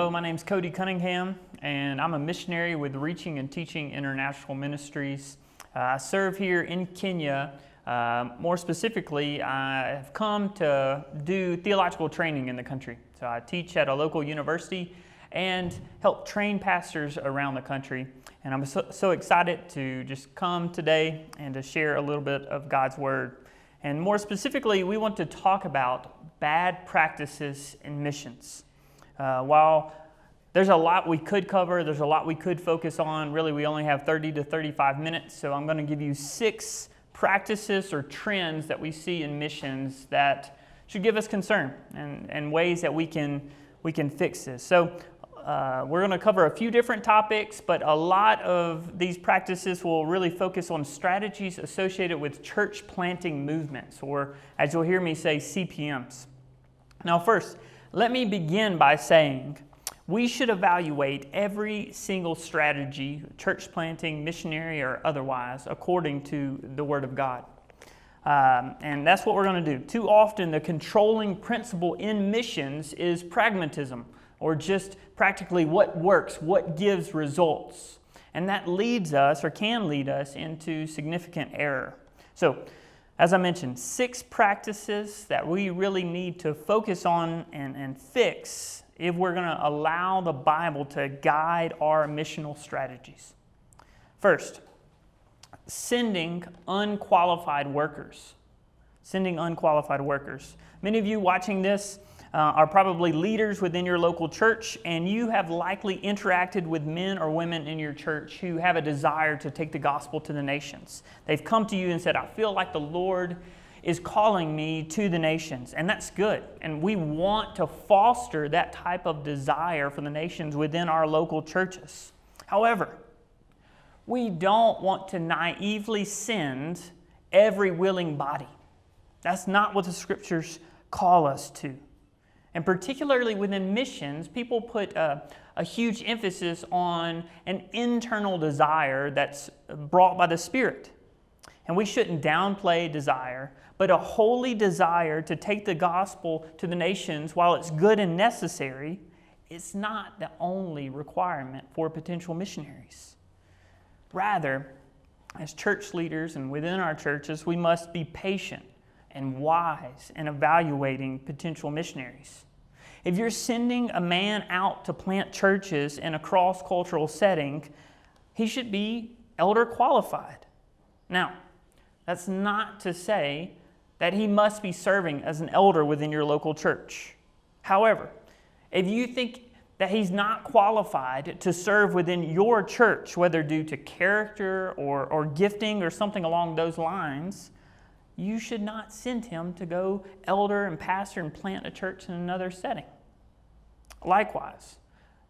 Hello, my name's Cody Cunningham, and I'm a missionary with Reaching and Teaching International Ministries. I serve here in Kenya. More specifically, I have come to do theological training in the country. So I teach at a local university and help train pastors around the country. And I'm so excited to just come today and to share a little bit of God's Word. And more specifically, we want to talk about bad practices in missions. While there's a lot we could cover, there's a lot we could focus on, really we only have 30 to 35 minutes, so I'm going to give you 6 practices or trends that we see in missions that should give us concern and ways that we can fix this. So we're going to cover a few different topics, but a lot of these practices will really focus on strategies associated with church planting movements, or as you'll hear me say, CPMs. Now first, let me begin by saying we should evaluate every single strategy, church planting, missionary, or otherwise, according to the Word of God. And that's what we're going to do. Too often, the controlling principle in missions is pragmatism, or just practically what works, what gives results. And that leads us, or can lead us, into significant error. So, as I mentioned, 6 practices that we really need to focus on and fix if we're going to allow the Bible to guide our missional strategies. First, sending unqualified workers. Sending unqualified workers. Many of you watching this are probably leaders within your local church, and you have likely interacted with men or women in your church who have a desire to take the gospel to the nations. They've come to you and said, I feel like the Lord is calling me to the nations, and that's good. And we want to foster that type of desire for the nations within our local churches. However, we don't want to naively send every willing body. That's not what the scriptures call us to. And particularly within missions, people put a huge emphasis on an internal desire that's brought by the Spirit. And we shouldn't downplay desire, but a holy desire to take the gospel to the nations, while it's good and necessary, it's not the only requirement for potential missionaries. Rather, as church leaders and within our churches, we must be patient and wise in evaluating potential missionaries. If you're sending a man out to plant churches in a cross-cultural setting, he should be elder qualified. Now, that's not to say that he must be serving as an elder within your local church. However, if you think that he's not qualified to serve within your church, whether due to character or gifting or something along those lines, you should not send him to go elder and pastor and plant a church in another setting. Likewise,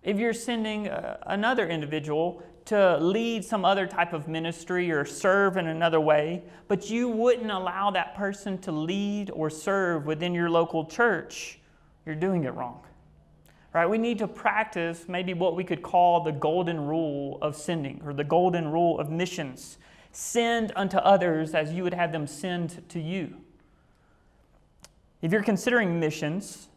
if you're sending another individual to lead some other type of ministry or serve in another way, but you wouldn't allow that person to lead or serve within your local church, you're doing it wrong. Right? We need to practice maybe what we could call the golden rule of sending, or the golden rule of missions. Send unto others as you would have them send to you. If you're considering missions,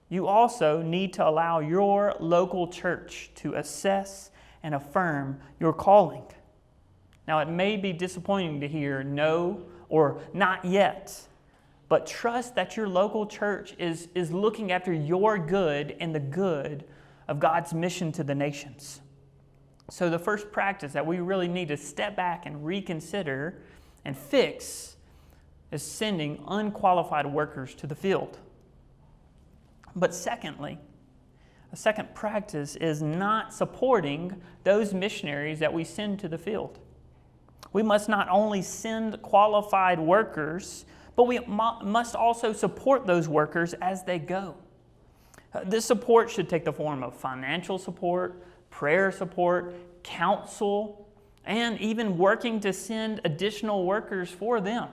you also need to allow your local church to assess and affirm your calling. Now, it may be disappointing to hear no or not yet, but trust that your local church is looking after your good and the good of God's mission to the nations. So the first practice that we really need to step back and reconsider and fix is sending unqualified workers to the field. But secondly, a second practice is not supporting those missionaries that we send to the field. We must not only send qualified workers, but we must also support those workers as they go. This support should take the form of financial support, prayer support, counsel, and even working to send additional workers for them.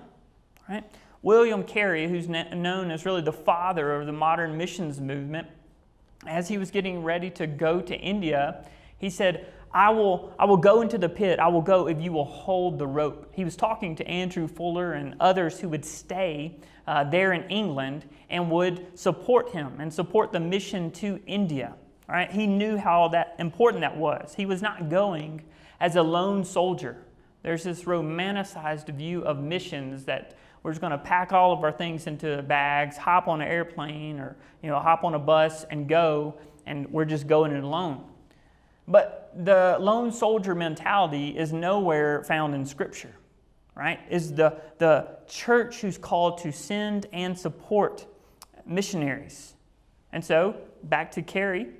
Right? William Carey, who's known as really the father of the modern missions movement, as he was getting ready to go to India, he said, I will go into the pit. I will go if you will hold the rope. He was talking to Andrew Fuller and others who would stay there in England and would support him and support the mission to India. All right? He knew how important that was. He was not going as a lone soldier. There's this romanticized view of missions that we're just going to pack all of our things into bags, hop on an airplane, or hop on a bus and go, and we're just going it alone. But the lone soldier mentality is nowhere found in Scripture, right? Is the church who's called to send and support missionaries. And so, back to Carey,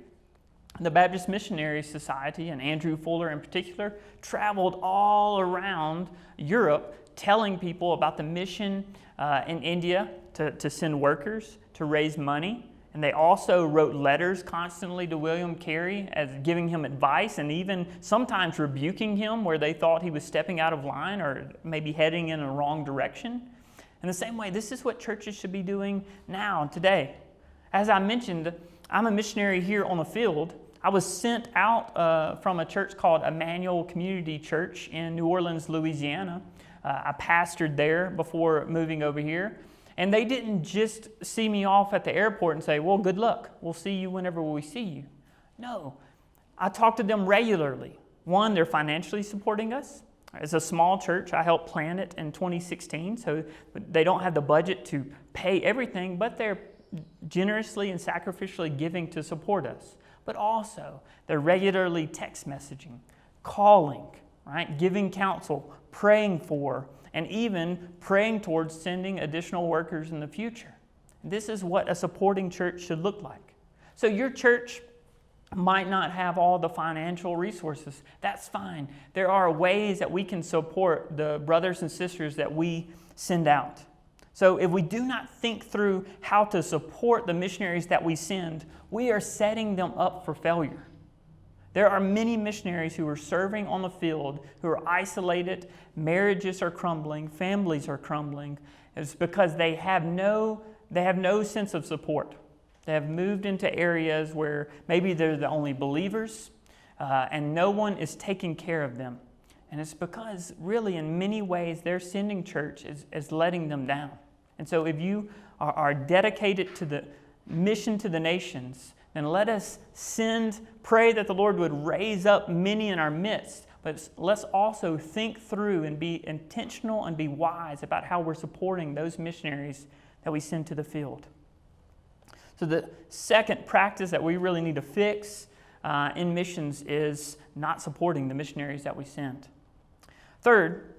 the Baptist Missionary Society, and Andrew Fuller in particular, traveled all around Europe telling people about the mission in India to send workers, to raise money. And they also wrote letters constantly to William Carey as giving him advice and even sometimes rebuking him where they thought he was stepping out of line or maybe heading in a wrong direction. In the same way, this is what churches should be doing now, today. As I mentioned, I'm a missionary here on the field. I was sent out from a church called Emmanuel Community Church in New Orleans, Louisiana. I pastored there before moving over here. And they didn't just see me off at the airport and say, well, good luck. We'll see you whenever we see you. No, I talk to them regularly. One, they're financially supporting us. It's a small church. I helped plan it in 2016, so they don't have the budget to pay everything, but they're generously and sacrificially giving to support us. But also, they're regularly text messaging, calling, right, giving counsel, praying for, and even praying towards sending additional workers in the future. This is what a supporting church should look like. So your church might not have all the financial resources. That's fine. There are ways that we can support the brothers and sisters that we send out. So if we do not think through how to support the missionaries that we send, we are setting them up for failure. There are many missionaries who are serving on the field who are isolated, marriages are crumbling, families are crumbling. It's because they have no sense of support. They have moved into areas where maybe they're the only believers and no one is taking care of them. And it's because really in many ways their sending church is letting them down. And so if you are dedicated to the mission to the nations, then let us pray that the Lord would raise up many in our midst. But let's also think through and be intentional and be wise about how we're supporting those missionaries that we send to the field. So the second practice that we really need to fix in missions is not supporting the missionaries that we send. Third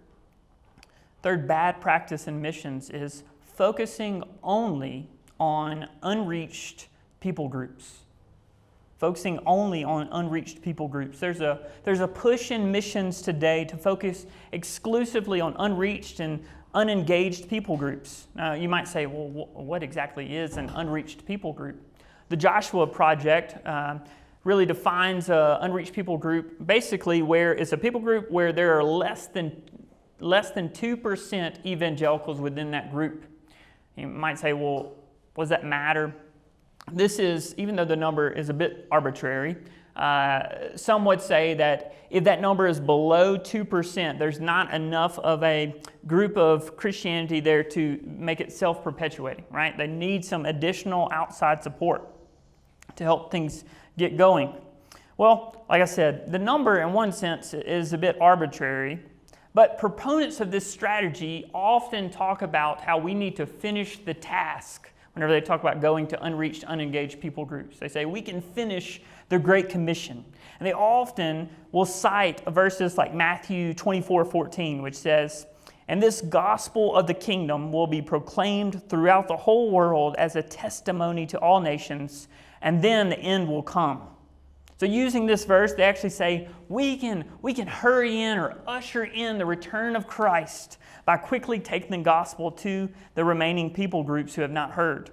bad practice in missions is focusing only on unreached people groups. Focusing only on unreached people groups. There's a push in missions today to focus exclusively on unreached and unengaged people groups. Now, you might say, well, what exactly is an unreached people group? The Joshua Project really defines an unreached people group basically where it's a people group where there are less than 2% evangelicals within that group. You might say, well, what does that matter? This is, even though the number is a bit arbitrary, some would say that if that number is below 2%, there's not enough of a group of Christianity there to make it self-perpetuating, right? They need some additional outside support to help things get going. Well, like I said, the number in one sense is a bit arbitrary, but proponents of this strategy often talk about how we need to finish the task whenever they talk about going to unreached, unengaged people groups. They say, we can finish the Great Commission. And they often will cite verses like Matthew 24:14, which says, and this gospel of the kingdom will be proclaimed throughout the whole world as a testimony to all nations, and then the end will come. So using this verse, they actually say, we can hurry in or usher in the return of Christ by quickly taking the gospel to the remaining people groups who have not heard.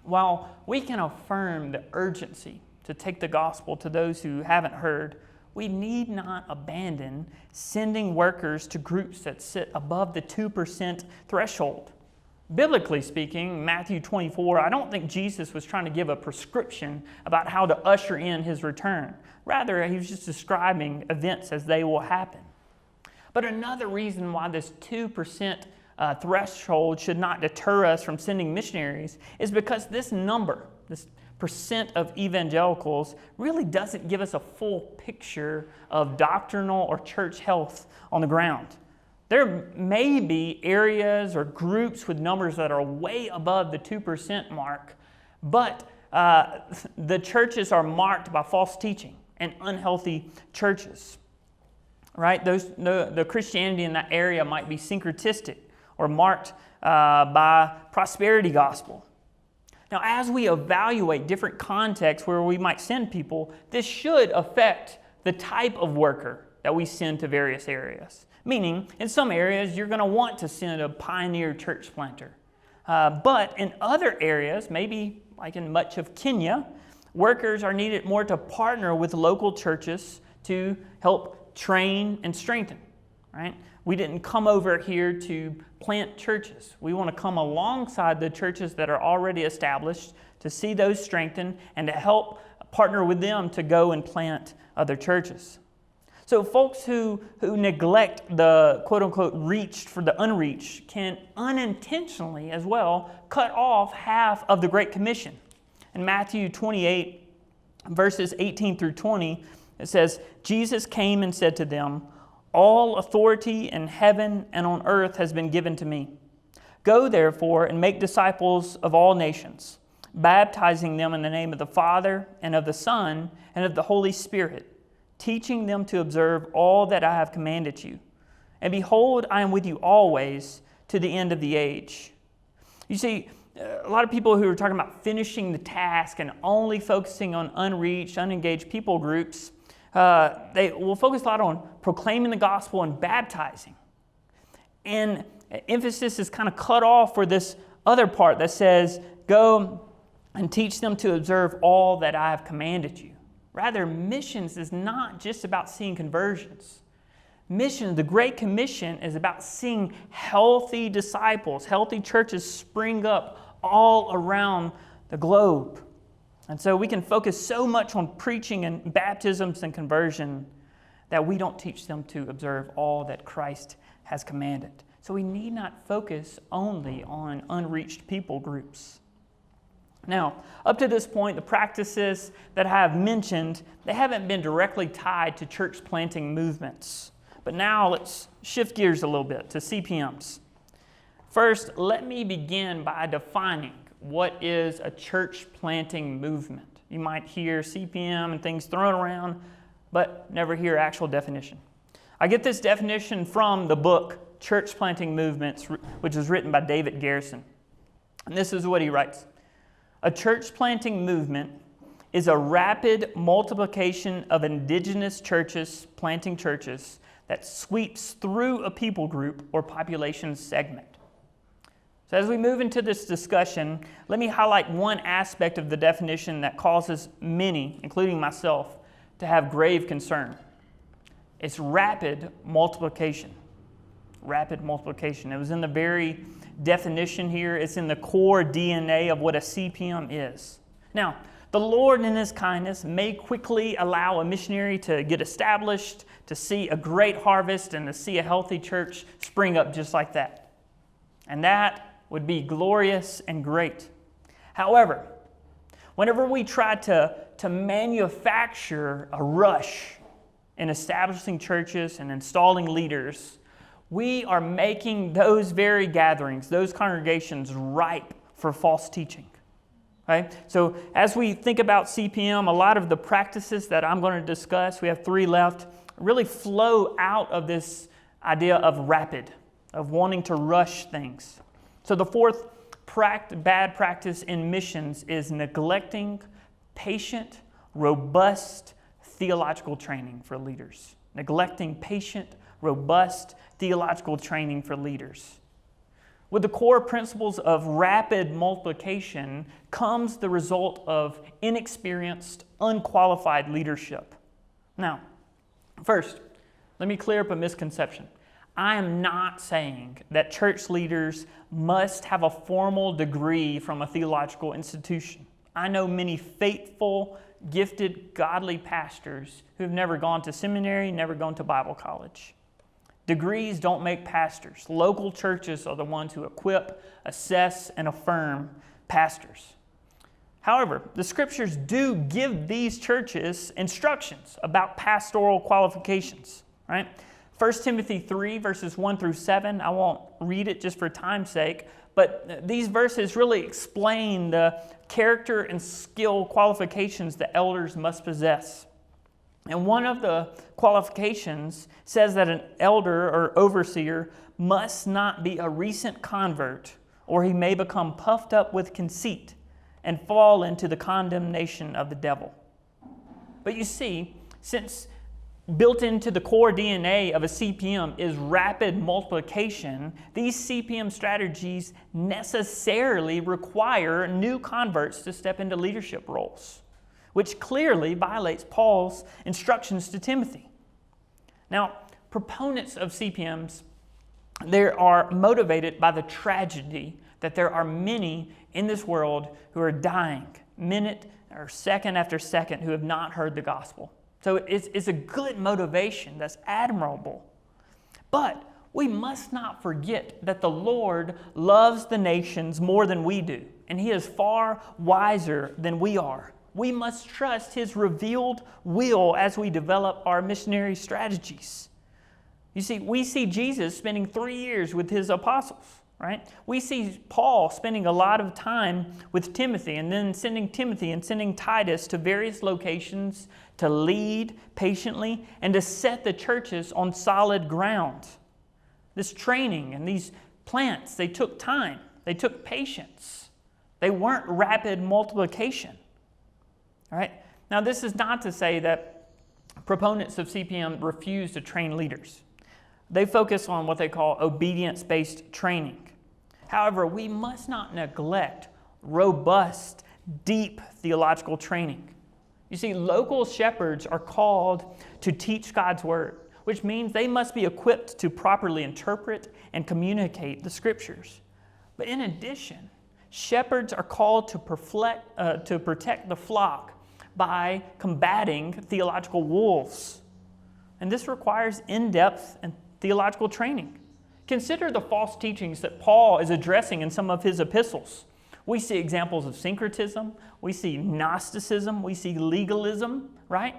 While we can affirm the urgency to take the gospel to those who haven't heard, we need not abandon sending workers to groups that sit above the 2% threshold. Biblically speaking, Matthew 24, I don't think Jesus was trying to give a prescription about how to usher in his return. Rather, he was just describing events as they will happen. But another reason why this 2% threshold should not deter us from sending missionaries is because this number, this of evangelicals really doesn't give us a full picture of doctrinal or church health on the ground. There may be areas or groups with numbers that are way above the 2% mark, but the churches are marked by false teaching and unhealthy churches. Right? The Christianity in that area might be syncretistic or marked by prosperity gospel. Now, as we evaluate different contexts where we might send people, this should affect the type of worker that we send to various areas. Meaning, in some areas, you're going to want to send a pioneer church planter. But in other areas, maybe like in much of Kenya, workers are needed more to partner with local churches to help train and strengthen. Right? We didn't come over here to plant churches. We want to come alongside the churches that are already established to see those strengthen and to help partner with them to go and plant other churches. So folks who neglect the quote-unquote reached for the unreached can unintentionally as well cut off half of the Great Commission. In Matthew 28, verses 18 through 20, it says, Jesus came and said to them, "All authority in heaven and on earth has been given to me. Go therefore and make disciples of all nations, baptizing them in the name of the Father and of the Son and of the Holy Spirit, teaching them to observe all that I have commanded you. And behold, I am with you always to the end of the age." You see, a lot of people who are talking about finishing the task and only focusing on unreached, unengaged people groups, they will focus a lot on proclaiming the gospel and baptizing. And emphasis is kind of cut off for this other part that says, go and teach them to observe all that I have commanded you. Rather, missions is not just about seeing conversions. Mission, the Great Commission, is about seeing healthy disciples, healthy churches spring up all around the globe. And so we can focus so much on preaching and baptisms and conversion that we don't teach them to observe all that Christ has commanded. So we need not focus only on unreached people groups. Now, up to this point, the practices that I have mentioned, they haven't been directly tied to church planting movements. But now let's shift gears a little bit to CPMs. First, let me begin by defining what is a church planting movement. You might hear CPM and things thrown around, but never hear actual definition. I get this definition from the book Church Planting Movements, which was written by David Garrison. And this is what he writes. A church planting movement is a rapid multiplication of indigenous churches planting churches that sweeps through a people group or population segment. So as we move into this discussion, let me highlight one aspect of the definition that causes many, including myself, to have grave concern. It's rapid multiplication. Rapid multiplication. It was in the very definition here. It's in the core DNA of what a CPM is. Now, the Lord in His kindness may quickly allow a missionary to get established, to see a great harvest, and to see a healthy church spring up just like that. And that would be glorious and great. However, whenever we try to manufacture a rush in establishing churches and installing leaders, we are making those very gatherings, those congregations, ripe for false teaching. Right? So as we think about CPM, a lot of the practices that I'm going to discuss, we have 3 left, really flow out of this idea of rapid, of wanting to rush things. So the fourth bad practice in missions is neglecting patient, robust theological training for leaders. Neglecting patient, robust theological training for leaders. With the core principles of rapid multiplication comes the result of inexperienced, unqualified leadership. Now, first, let me clear up a misconception. I am not saying that church leaders must have a formal degree from a theological institution. I know many faithful, gifted, godly pastors who have never gone to seminary, never gone to Bible college. Degrees don't make pastors. Local churches are the ones who equip, assess, and affirm pastors. However, the scriptures do give these churches instructions about pastoral qualifications, right? 1 Timothy 3, verses 1 through 7, I won't read it just for time's sake, but these verses really explain the character and skill qualifications the elders must possess. And one of the qualifications says that an elder or overseer must not be a recent convert, or he may become puffed up with conceit and fall into the condemnation of the devil. But you see, since built into the core DNA of a CPM is rapid multiplication, these CPM strategies necessarily require new converts to step into leadership roles, which clearly violates Paul's instructions to Timothy. Now, proponents of CPMs, they are motivated by the tragedy that there are many in this world who are dying minute or second after second who have not heard the gospel. So it's a good motivation that's admirable. But we must not forget that the Lord loves the nations more than we do, and He is far wiser than we are. We must trust His revealed will as we develop our missionary strategies. You see, we see Jesus spending 3 years with His apostles, right? We see Paul spending a lot of time with Timothy and then sending Timothy and sending Titus to various locations to lead patiently and to set the churches on solid ground. This training and these plants, they took time. They took patience. They weren't rapid multiplication. All right? Now, this is not to say that proponents of CPM refuse to train leaders. They focus on what they call obedience-based training. However, we must not neglect robust, deep theological training. You see, local shepherds are called to teach God's Word, which means they must be equipped to properly interpret and communicate the Scriptures. But in addition, shepherds are called to protect the flock by combating theological wolves. And this requires in-depth and theological training. Consider the false teachings that Paul is addressing in some of his epistles. We see examples of syncretism, we see Gnosticism, we see legalism, right?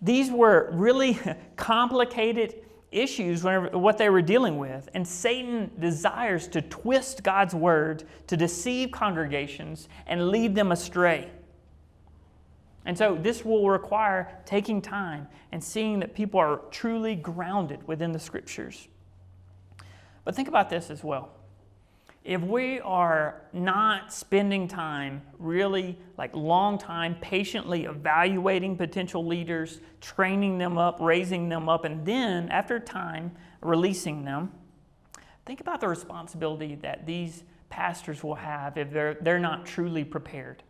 These were really complicated issues, what they were dealing with, and Satan desires to twist God's Word to deceive congregations and lead them astray. And so this will require taking time and seeing that people are truly grounded within the Scriptures. But think about this as well. If we are not spending time, really like long time, patiently evaluating potential leaders, training them up, raising them up, and then after time, releasing them, think about the responsibility that these pastors will have if they're not truly prepared.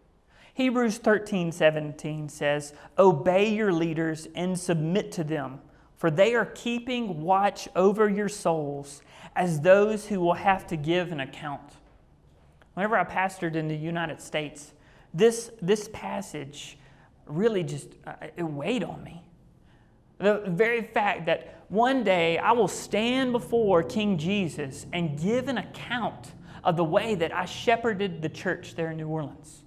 Hebrews 13:17 says, "Obey your leaders and submit to them, for they are keeping watch over your souls as those who will have to give an account." Whenever I pastored in the United States, this passage really just it weighed on me. The very fact that one day I will stand before King Jesus and give an account of the way that I shepherded the church there in New Orleans.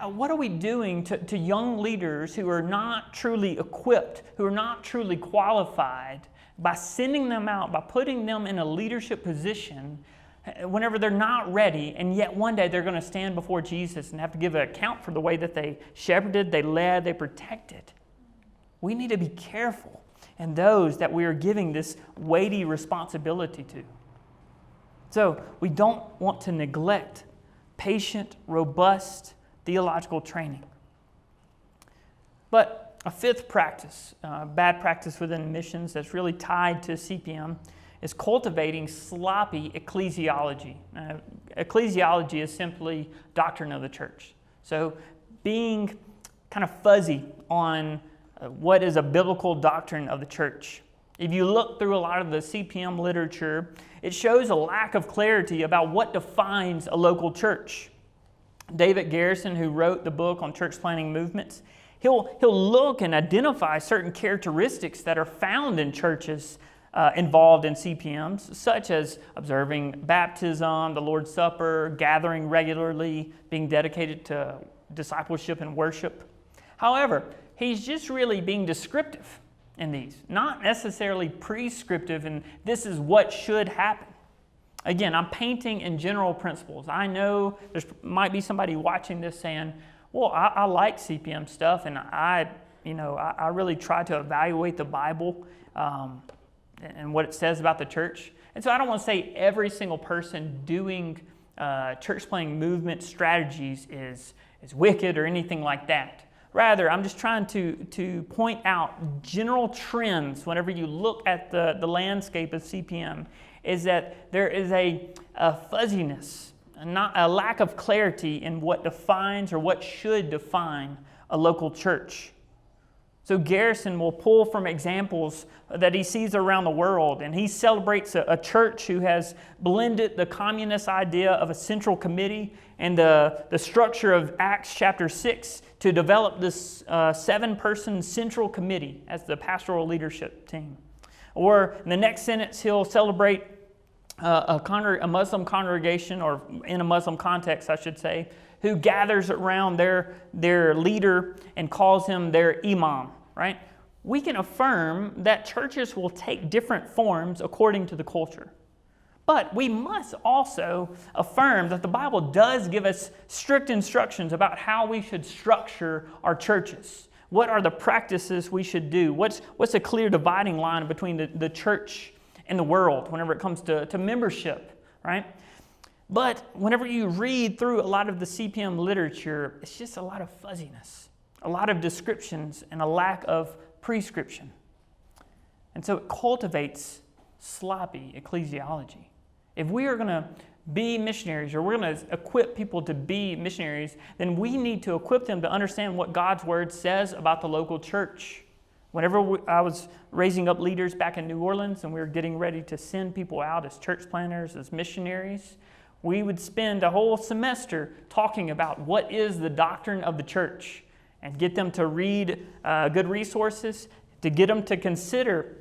What are we doing to young leaders who are not truly equipped, who are not truly qualified, by sending them out, by putting them in a leadership position whenever they're not ready, and yet one day they're going to stand before Jesus and have to give an account for the way that they shepherded, they led, they protected? We need to be careful in those that we are giving this weighty responsibility to. So we don't want to neglect patient, robust theological training. But a fifth practice, bad practice within missions that's really tied to CPM, is cultivating sloppy ecclesiology. Ecclesiology is simply doctrine of the church. So being kind of fuzzy on what is a biblical doctrine of the church. If you look through a lot of the CPM literature, it shows a lack of clarity about what defines a local church. David Garrison, who wrote the book on church planting movements, he'll look and identify certain characteristics that are found in churches involved in CPMs, such as observing baptism, the Lord's Supper, gathering regularly, being dedicated to discipleship and worship. However, he's just really being descriptive in these, not necessarily prescriptive, and this is what should happen. Again, I'm painting in general principles. I know there might be somebody watching this saying, well, I like CPM stuff, and I really try to evaluate the Bible and what it says about the church. And so I don't want to say every single person doing church planting movement strategies is wicked or anything like that. Rather, I'm just trying to point out general trends whenever you look at the landscape of CPM, is that there is a fuzziness, not a lack of clarity in what defines or what should define a local church. So Garrison will pull from examples that he sees around the world, and he celebrates a church who has blended the communist idea of a central committee and the structure of Acts chapter 6 to develop this 7-person central committee as the pastoral leadership team. Or in the next sentence, he'll celebrate a Muslim congregation, or in a Muslim context, I should say, who gathers around their leader and calls him their imam, right? We can affirm that churches will take different forms according to the culture. But we must also affirm that the Bible does give us strict instructions about how we should structure our churches. What are the practices we should do? What's a clear dividing line between the church and the world whenever it comes to membership, right? But whenever you read through a lot of the CPM literature, it's just a lot of fuzziness, a lot of descriptions, and a lack of prescription. And so it cultivates sloppy ecclesiology. If we are going to be missionaries, or we're going to equip people to be missionaries, then we need to equip them to understand what God's Word says about the local church. Whenever I was raising up leaders back in New Orleans and we were getting ready to send people out as church planters, as missionaries, we would spend a whole semester talking about what is the doctrine of the church and get them to read good resources, to get them to consider,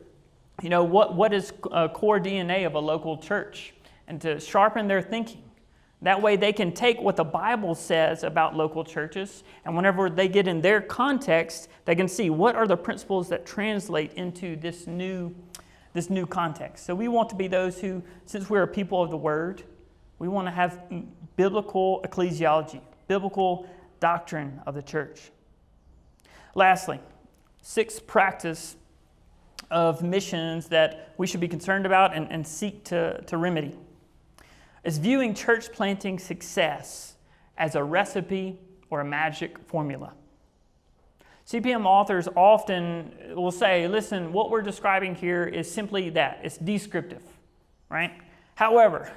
what is core DNA of a local church, and to sharpen their thinking. That way they can take what the Bible says about local churches, and whenever they get in their context, they can see what are the principles that translate into this new context. So we want to be those who, since we're a people of the Word, we want to have biblical ecclesiology, biblical doctrine of the church. Lastly, 6th practice of missions that we should be concerned about and seek to remedy is viewing church planting success as a recipe or a magic formula. CPM authors often will say, listen, what we're describing here is simply that. It's descriptive, right? However,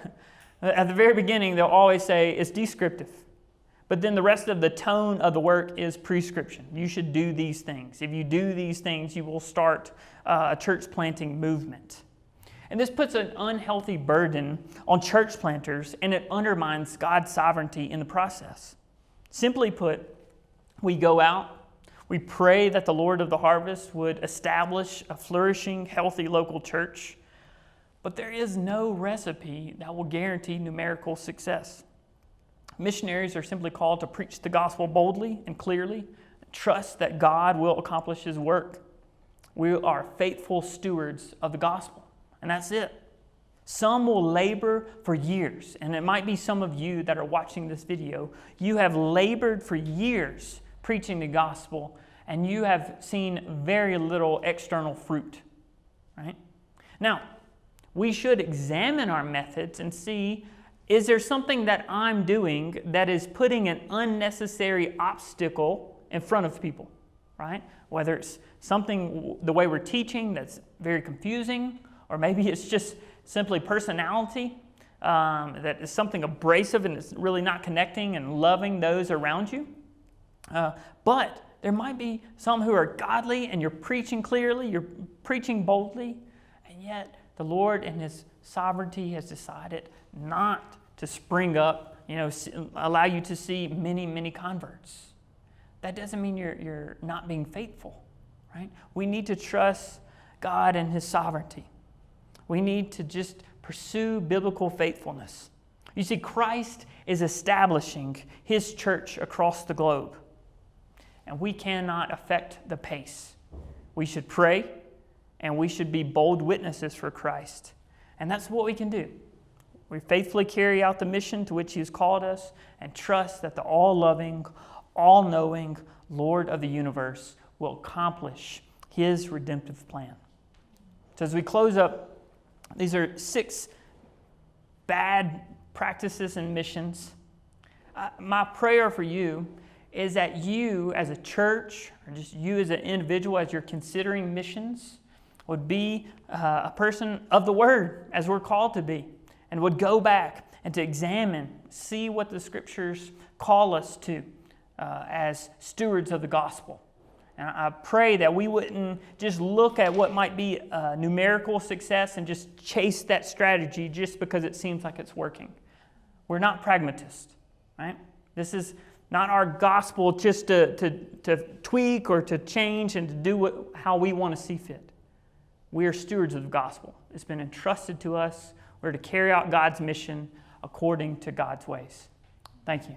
at the very beginning, they'll always say it's descriptive. But then the rest of the tone of the work is prescription. You should do these things. If you do these things, you will start a church planting movement. And this puts an unhealthy burden on church planters, and it undermines God's sovereignty in the process. Simply put, we go out, we pray that the Lord of the harvest would establish a flourishing, healthy local church, but there is no recipe that will guarantee numerical success. Missionaries are simply called to preach the gospel boldly and clearly, trust that God will accomplish His work. We are faithful stewards of the gospel, and that's it. Some will labor for years, and it might be some of you that are watching this video. You have labored for years preaching the gospel, and you have seen very little external fruit, right? Now, we should examine our methods and see, is there something that I'm doing that is putting an unnecessary obstacle in front of people, right? Whether it's something, the way we're teaching that's very confusing, or maybe it's just simply personality that is something abrasive and it's really not connecting and loving those around you. But there might be some who are godly and you're preaching clearly, you're preaching boldly, and yet the Lord in His sovereignty has decided not to spring up, allow you to see many, many converts. That doesn't mean you're not being faithful, right? We need to trust God and His sovereignty. We need to just pursue biblical faithfulness. You see, Christ is establishing His church across the globe, and we cannot affect the pace. We should pray, and we should be bold witnesses for Christ. And that's what we can do. We faithfully carry out the mission to which He has called us and trust that the all-loving, all-knowing Lord of the universe will accomplish His redemptive plan. So as we close up, these are 6 bad practices in missions. My prayer for you is that you as a church, or just you as an individual, as you're considering missions, would be a person of the Word, as we're called to be, and would go back and to examine, see what the Scriptures call us to as stewards of the gospel. And I pray that we wouldn't just look at what might be numerical success and just chase that strategy just because it seems like it's working. We're not pragmatists, right? This is not our gospel just to tweak or to change and to do how we want to see fit. We are stewards of the gospel. It's been entrusted to us. We're to carry out God's mission according to God's ways. Thank you.